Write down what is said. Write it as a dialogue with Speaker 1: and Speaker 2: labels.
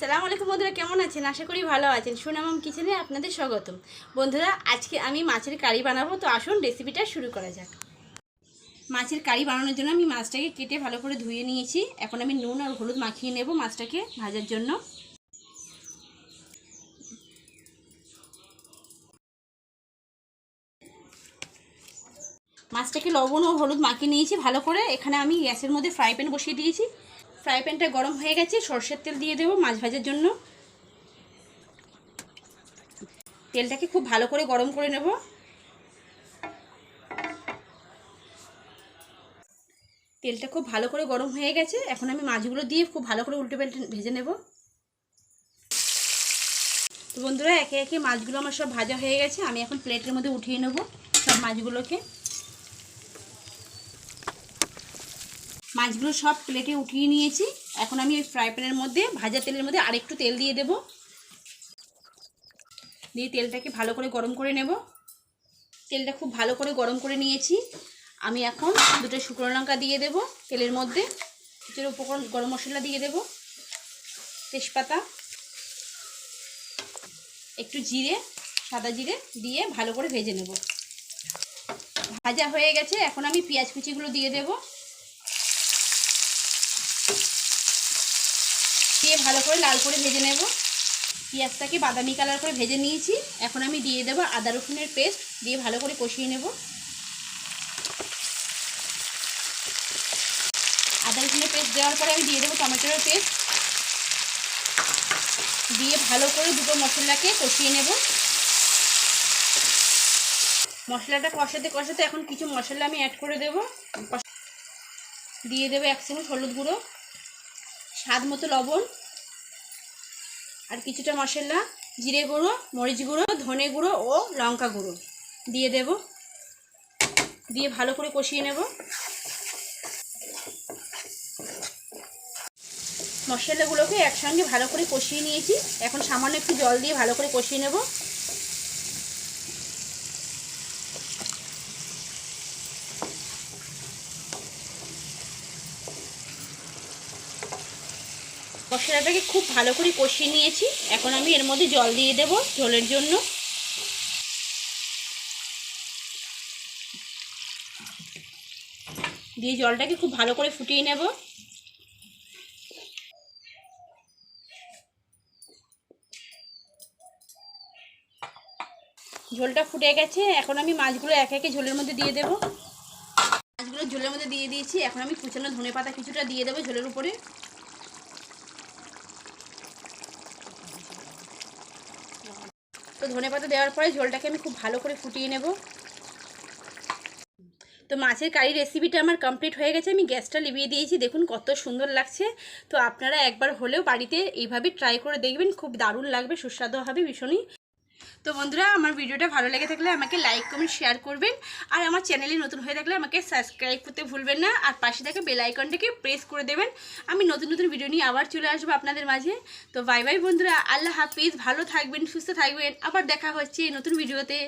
Speaker 1: আসসালামু আলাইকুম বন্ধুরা, কেমন আছেন? আশা করি ভালো আছেন। সুনামাম কিচেনে আপনাদের স্বাগতম। বন্ধুরা, আজকে আমি মাছের কারি বানাবো, তো আসুন রেসিপিটা শুরু করা যাক। মাছের কারি বানানোর জন্য আমি মাছটাকে কেটে ভালো করে ধুয়ে নিয়েছি। এখন আমি নুন আর হলুদ মাখিয়ে নেব মাছটাকে ভাজার জন্য। মাছটাকে লবণ ও হলুদ মাখিয়ে নিয়েছি ভালো করে। এখানে আমি গ্যাসের মধ্যে ফ্রাই প্যান বসিয়ে দিয়েছি। ফ্রাই প্যানটা গরম হয়ে গেছে, সরষের তেল দিয়ে দেবো মাছ ভাজার জন্য। তেলটাকে খুব ভালো করে গরম করে নেব। তেলটা খুব ভালো করে গরম হয়ে গেছে, এখন আমি মাছগুলো দিয়ে খুব ভালো করে উল্টে পাল্টে ভেজে নেব। তো বন্ধুরা, একে একে মাছগুলো আমার সব ভাজা হয়ে গেছে। আমি এখন প্লেটের মধ্যে উঠিয়ে নেব সব মাছগুলোকে। মাছগুলো সব প্লেটে উঠিয়ে নিয়েছি। এখন আমি ওই ফ্রাই প্যানের মধ্যে ভাজা তেলের মধ্যে আরেকটু তেল দিয়ে দেব। দিয়ে তেলটাকে ভালো করে গরম করে নেব। তেলটা খুব ভালো করে গরম করে নিয়েছি। আমি এখন দুটো শুকনো লঙ্কা দিয়ে দেব তেলের মধ্যে। কিছু উপকরণ গরম মশলা দিয়ে দেব, তেজপাতা, একটু জিরে, সাদা জিরে দিয়ে ভালো করে ভেজে নেব। ভাজা হয়ে গেছে, এখন আমি পেঁয়াজ কুচিগুলো দিয়ে দেব। দিয়ে ভালো করে লাল করে ভেজে নেব। পেঁয়াজটাকে বাদামি কালার করে ভেজে নিয়েছি। এখন আমি দিয়ে দেব আদা রসুনের পেস্ট, দিয়ে ভালো করে কষিয়ে নেব। আদা রসুনের পেস্ট দেওয়ার পরে আমি দিয়ে দেবো টমেটোর পেস্ট, দিয়ে ভালো করে দুটো মশলাকে কষিয়ে নেব। মশলাটা কষাতে কষাতে এখন কিছু মশলা আমি অ্যাড করে দেব। দিয়ে দেবো 1 চামচ হলুদ গুঁড়ো, স্বাদ মতো লবণ, আর কিছুটা মশলা জিরে গুঁড়ো, মরিচ গুঁড়ো, ধনে গুঁড়ো ও লঙ্কা গুঁড়ো দিয়ে দেব। দিয়ে ভালো করে কষিয়ে নেব। মশলাগুলোকে একসঙ্গে ভালো করে কষিয়ে নিয়েছি। এখন সামান্য একটু জল দিয়ে ভালো করে কষিয়ে নেব। মশলাটাকে খুব ভালো করে কষিয়ে নিয়েছি। এখন আমি এর মধ্যে জল দিয়ে দেব ঝোলের জন্য। দিয়ে জলটাকে খুব ভালো করে ফুটিয়ে নেব। ঝোলটা ফুটে গেছে, এখন আমি মাছগুলো একে একে ঝোলের মধ্যে দিয়ে দেব। মাছগুলো ঝোলের মধ্যে দিয়ে দিয়েছি। এখন আমি কুচানো ধনেপাতা কিছুটা দিয়ে দেবো ঝোলের উপরে। তো ধনেপাতা দেওয়ার পরে ঝোলটাকে আমি খুব ভালো করে ফুটিয়ে নেব। তো মাছের কারি রেসিপিটা আমার কমপ্লিট হয়ে গেছে। আমি গ্যাসটা লিভিয়ে দিয়েছি, দেখুন কত সুন্দর লাগছে। তো আপনারা একবার হলেও বাড়িতে এইভাবে ট্রাই করে দেখবেন, খুব দারুণ লাগবে, সুস্বাদু হবে ভীষণই। তো বন্ধুরা, আমার ভিডিওটা ভালো লেগে থাকলে আমাকে লাইক কমেন্ট শেয়ার করবেন। আর আমার চ্যানেলে নতুন হয়ে থাকলে আমাকে সাবস্ক্রাইব করতে ভুলবেন না। আর পাশে থাকা বেল আইকনটাকে প্রেস করে দেবেন। আমি নতুন নতুন ভিডিও নিয়ে আবার চলে আসবো আপনাদের মাঝে। তো বাই বাই বন্ধুরা, আল্লাহ হাফিজ, ভালো থাকবেন, সুস্থ থাকবেন। আবার দেখা হচ্ছে নতুন ভিডিওতে।